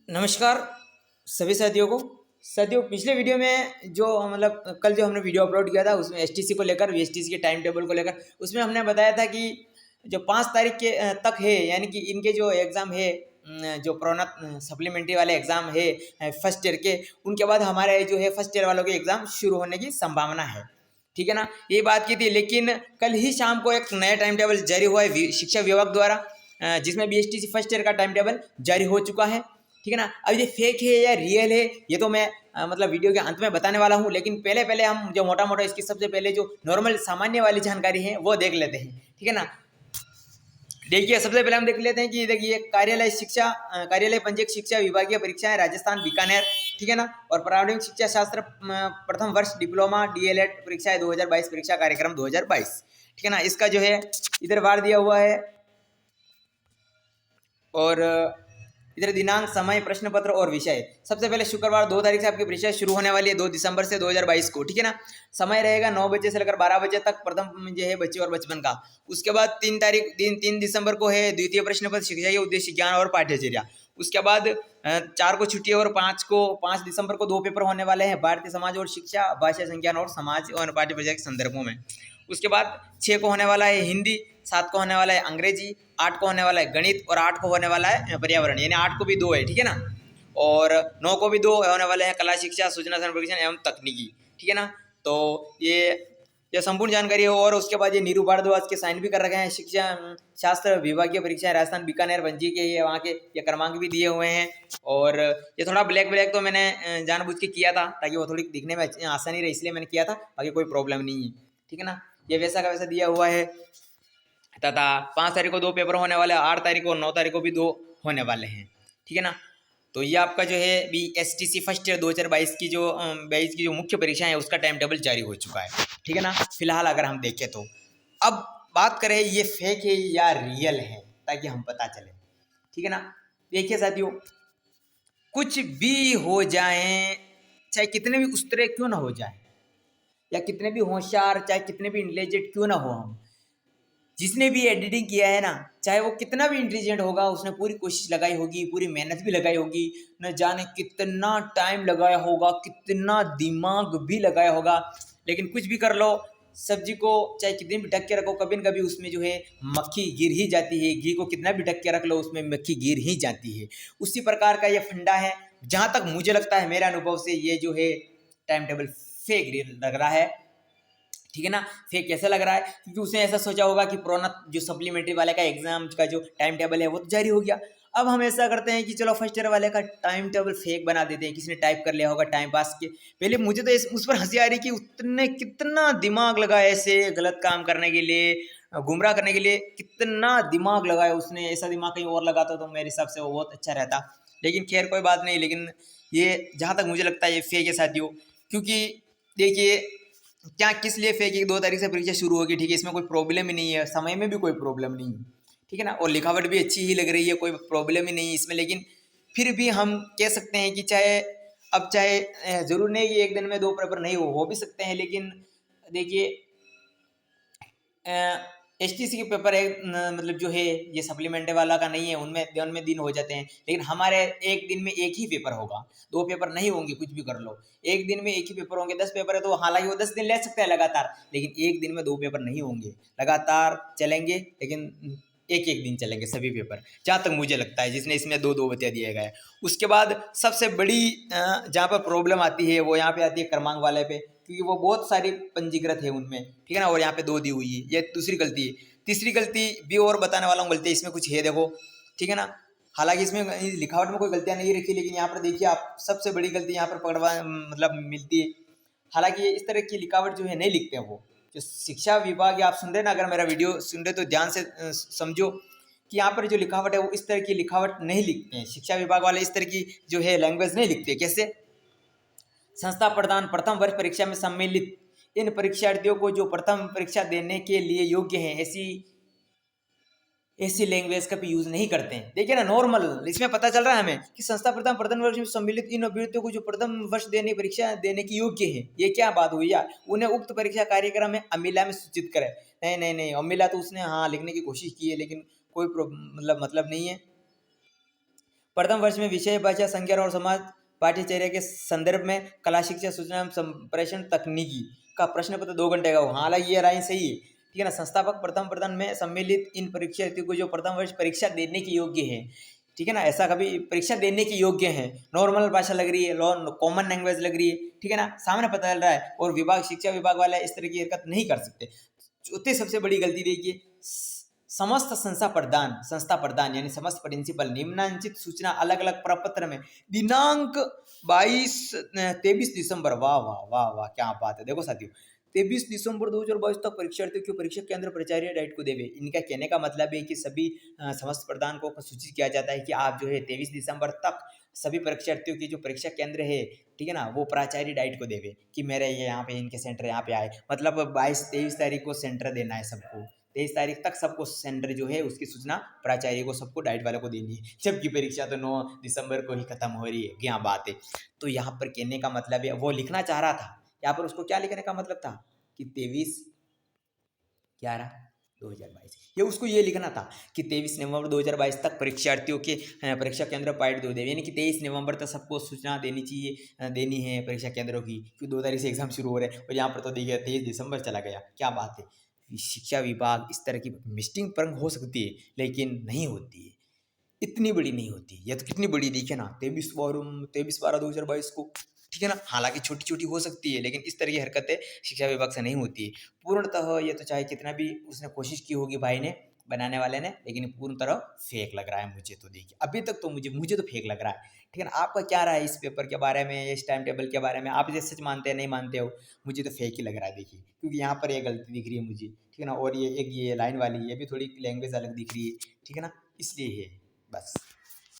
नमस्कार सभी साथियों को। साथियों, पिछले वीडियो में जो कल जो हमने वीडियो अपलोड किया था उसमें एसटीसी को लेकर, वीएसटीसी के टाइम टेबल को लेकर, उसमें हमने बताया था कि जो 5 तारीख के तक है, यानी कि इनके जो एग्ज़ाम है, जो प्रोन्नत सप्लीमेंट्री वाले एग्ज़ाम है फर्स्ट ईयर के, उनके बाद हमारे जो है फर्स्ट ईयर वालों के एग्ज़ाम शुरू होने की संभावना है। ठीक है ना, ये बात की थी। लेकिन कल ही शाम को एक नया टाइम टेबल जारी हुआ है शिक्षा विभाग द्वारा, जिसमें बीएसटीसी फर्स्ट ईयर का टाइम टेबल जारी हो चुका है। ठीक है ना। अब ये फेक है या रियल है, ये तो मैं वीडियो के अंत में बताने वाला हूँ। लेकिन पहले पहले हम जो मोटा मोटा इसकी सबसे पहले जो नॉर्मल सामान्य वाली जानकारी है वो देख लेते हैं। ठीक है ना। देखिए, सबसे पहले हम देख लेते हैं कि देखिए कार्यालय पंचायत शिक्षा विभागीय परीक्षाएं राजस्थान बीकानेर। ठीक है ना। और प्रारंभिक शिक्षा शास्त्र प्रथम वर्ष डिप्लोमा डीएलएड परीक्षाएं 2022 परीक्षा कार्यक्रम 2022। ठीक है ना। इसका जो है इधर बार दिया हुआ है और इधर दिनांक, समय, प्रश्न पत्र और विषय। सबसे पहले शुक्रवार 2 तारीख से आपकी परीक्षा शुरू होने वाली है, 2 दिसंबर से 2022 को। ठीक है ना। समय रहेगा 9 बजे से लेकर 12 बजे तक, प्रथम जो है बच्चे और बचपन का। उसके बाद 3 दिसंबर को है द्वितीय प्रश्न पत्र, शिक्षा के उद्देश्य, ज्ञान और पाठ्यचर्या। उसके बाद 4 को छुट्टी और 5 दिसंबर को 2 पेपर होने वाले हैं, भारतीय समाज और शिक्षा, भाषा संज्ञान और समाज और पाठ्य पुस्तक के संदर्भों में। उसके बाद 6 को होने वाला है हिंदी, 7 को होने वाला है अंग्रेजी, 8 को होने वाला है गणित और 8 को होने वाला है पर्यावरण, यानी 8 को भी 2 है। ठीक है ना। और 9 को भी 2 होने वाले हैं कला शिक्षा, सूचना संप्रेषण एवं तकनीकी। ठीक है ना। तो ये संपूर्ण जानकारी है। और उसके बाद ये नीरू भारद्वाज के साइन भी कर रखे हैं। शिक्षा शास्त्र विभागीय परीक्षाएं राजस्थान बीकानेर भंजी के, ये वहाँ के ये क्रमांक भी दिए हुए हैं। और ये थोड़ा ब्लैक ब्लैक तो मैंने जानबूझ के किया था ताकि वो थोड़ी दिखने में आसानी रहे, इसलिए मैंने किया था, बाकी कोई प्रॉब्लम नहीं है। ठीक है ना। ये वैसा का वैसा दिया हुआ है। तथा 5 तारीख को 2 पेपर होने वाले हैं, 8 तारीख को 9 तारीख को भी 2 होने वाले हैं। ठीक है ना। तो ये आपका जो है बीएसटीसी फर्स्ट ईयर 2022 की जो 22 की जो मुख्य परीक्षा है उसका टाइम टेबल जारी हो चुका है। ठीक है ना। फिलहाल अगर हम देखें तो अब बात करें ये फेक है या रियल है, ताकि हम पता चले। ठीक है ना। देखिए साथियों, कुछ भी हो जाए, चाहे कितने भी उस्तरे क्यों ना हो जाए, या कितने भी होशियार, चाहे कितने भी इंटेलिजेंट क्यों ना हो हम, जिसने भी एडिटिंग किया है ना, चाहे वो कितना भी इंटेलिजेंट होगा, उसने पूरी कोशिश लगाई होगी, पूरी मेहनत भी लगाई होगी, न जाने कितना टाइम लगाया होगा, कितना दिमाग भी लगाया होगा, लेकिन कुछ भी कर लो, सब्जी को चाहे कितनी भी ढक के रखो, कभी न कभी उसमें जो है मक्खी गिर ही जाती है। घी को कितना भी ढक के रख लो, उसमें मक्खी गिर ही जाती है। उसी प्रकार का ये फंडा है। जहाँ तक मुझे लगता है, मेरे अनुभव से, ये जो है टाइम टेबल फेक लग रहा है। ठीक है ना। फेक कैसे लग रहा है, क्योंकि उसने ऐसा सोचा होगा कि प्रोन्नत जो सप्लीमेंट्री वाले का एग्जाम का जो टाइम टेबल है वो तो जारी हो गया। अब हम ऐसा करते हैं कि चलो फर्स्ट ईयर वाले का टाइम टेबल फेक बना देते हैं, किसी ने टाइप कर लिया होगा टाइम पास के। पहले मुझे तो उस पर हंसी आ रही कि उसने कितना दिमाग लगाया ऐसे गलत काम करने के लिए, गुमराह करने के लिए, कितना दिमाग लगाया उसने। ऐसा दिमाग कहीं और लगाता तो मेरे हिसाब से वो बहुत अच्छा रहता। लेकिन खैर कोई बात नहीं। लेकिन ये जहाँ तक मुझे लगता है ये फेक है साथियों, क्योंकि देखिए क्या किस लिए फेंकी, 2 तारीख से परीक्षा शुरू होगी। ठीक है, इसमें कोई प्रॉब्लम ही नहीं है, समय में भी कोई प्रॉब्लम नहीं है। ठीक है ना। और लिखावट भी अच्छी ही लग रही है, कोई प्रॉब्लम ही नहीं है इसमें। लेकिन फिर भी हम कह सकते हैं कि चाहे जरूर नहीं कि एक दिन में 2 पेपर नहीं हो भी सकते हैं। लेकिन देखिए, एसटीसी के पेपर है, जो है ये सप्लीमेंट्री वाला का नहीं है, उनमें दिन हो जाते हैं। लेकिन हमारे एक दिन में एक ही पेपर होगा, 2 पेपर नहीं होंगे। कुछ भी कर लो, एक दिन में एक ही पेपर होंगे। 10 पेपर है तो हालांकि वो 10 दिन ले सकते हैं लगातार, लेकिन एक दिन में 2 पेपर नहीं होंगे, लगातार चलेंगे। लेकिन एक एक दिन चलेंगे सभी पेपर, जहाँ तक मुझे लगता है, जिसने इसमें 2-2 बता दिया गया है। उसके बाद सबसे बड़ी जहाँ पर प्रॉब्लम आती है वो यहाँ पे आती है क्रमांक वाले पे, क्योंकि वो बहुत सारी पंजीकृत है उनमें। ठीक है ना। और यहाँ पे 2 दी हुई है, ये दूसरी गलती है। तीसरी गलती भी और बताने वाला हूँ गलती, इसमें कुछ है देखो। ठीक है ना। हालांकि इसमें लिखावट में कोई गलतियाँ नहीं रखी, लेकिन यहाँ पर देखिए आप, सबसे बड़ी गलती यहाँ पर पकड़वा मिलती है। हालांकि इस तरह की लिखावट जो है नहीं लिखते हैं वो, जो शिक्षा विभाग, आप सुन रहे ना, अगर मेरा वीडियो सुन रहे तो ध्यान से समझो कि यहाँ पर जो लिखावट है वो इस तरह की लिखावट नहीं लिखते हैं। शिक्षा विभाग वाले इस तरह की जो है लैंग्वेज नहीं लिखते। कैसे? संस्था प्रदान प्रथम वर्ष परीक्षा में सम्मिलित इन परीक्षार्थियों को जो प्रथम परीक्षा देने के लिए योग्य हैं, ऐसी ऐसी लैंग्वेज का भी यूज नहीं करते हैं। देखिए ना, नॉर्मल, इसमें पता चल रहा है हमें कि संस्था प्रथम वर्ष में सम्मिलित इन अभ्यर्थियों को जो प्रथम वर्ष देने परीक्षा देने की योग्य है। ये क्या बात हुई यार, उन्हें उक्त परीक्षा कार्यक्रम में अमिला में सूचित करे। नहीं नहीं नहीं, अमिला तो उसने हाँ लिखने की कोशिश की है, लेकिन कोई मतलब नहीं है। प्रथम वर्ष में विषय भाषा संज्ञान और समाज पाठ्यचर्या के संदर्भ में कला शिक्षा सूचना एवं संप्रेषण तकनीकी का प्रश्न पत्र 2 घंटे का हो। हालांकि ये राय सही है, ठीक है ना। संस्थापक प्रथम प्रथम में सम्मिलित इन परीक्षार्थियों को जो प्रथम वर्ष परीक्षा देने के योग्य है, ठीक है ना, ऐसा कभी परीक्षा देने के योग्य है, नॉर्मल भाषा लग रही है, कॉमन लैंग्वेज लग रही है, ठीक है ना, सामने पता चल रहा है, और विभाग शिक्षा विभाग वाले इस तरह की हरकत नहीं कर सकते। चौथी सबसे बड़ी गलती देखिए, समस्त संस्था प्रधान यानी समस्त प्रिंसिपल निम्नांकित सूचना अलग अलग प्रपत्र में दिनांक 23 दिसंबर, वाह वाह वाह वाह क्या बात है। देखो साथियों, 23 दिसंबर 2022 तक परीक्षार्थियों की परीक्षा केंद्र प्राचार्य डाइट को देवे। इनका कहने का मतलब है कि सभी समस्त प्रधान को सूचित किया जाता है कि आप जो है 23 दिसंबर तक सभी परीक्षार्थियों की जो परीक्षा केंद्र है, ठीक है ना, वो प्राचार्य डाइट को देवे कि मेरे ये यहाँ पे इनके सेंटर यहाँ पे आए। मतलब 22-23 तारीख को सेंटर देना है सबको, 23 तारीख तक सबको सेंटर जो है उसकी सूचना प्राचार्य को सबको डाइट वाले को देनी है, जबकि परीक्षा तो 9 दिसंबर को ही खत्म हो रही है। क्या बात है। तो यहाँ पर कहने का मतलब है, वो लिखना चाह रहा था, यहाँ पर उसको क्या लिखने का मतलब था कि 23/11/2022, ये उसको ये लिखना था कि 23 नवंबर 2022 तक परीक्षार्थियों के परीक्षा केंद्र पाइट दो देवे, यानी कि 23 नवंबर तक सबको सूचना देनी चाहिए, देनी है परीक्षा केंद्रों की, क्योंकि 2 तारीख से एग्जाम शुरू हो रहे हैं। और यहाँ पर तो देखिए 23 दिसंबर चला गया। क्या बात है। शिक्षा विभाग इस तरह की मिस्टिंग पर हो सकती है, लेकिन नहीं होती है, इतनी बड़ी नहीं होती। ये तो कितनी बड़ी देखिए ना, 23/12/2022 को, ठीक है ना। हालांकि छोटी छोटी हो सकती है, लेकिन इस तरह की हरकतें शिक्षा विभाग से नहीं होती है पूर्णतः। ये तो चाहे कितना भी उसने कोशिश की होगी भाई ने, बनाने वाले ने, लेकिन पूर्ण तरह फेक लग रहा है मुझे तो। देखिए अभी तक तो मुझे तो फेक लग रहा है, ठीक है ना। आपका क्या राय है इस पेपर के बारे में, इस टाइम टेबल के बारे में? आप इसे सच मानते हैं, नहीं मानते हो? मुझे तो फेक ही लग रहा है देखिए, क्योंकि यहाँ पर ये गलती दिख रही है मुझे, ठीक है ना। और ये एक ये लाइन वाली, ये भी थोड़ी लैंग्वेज अलग दिख रही है, ठीक है ना, इसलिए है बस।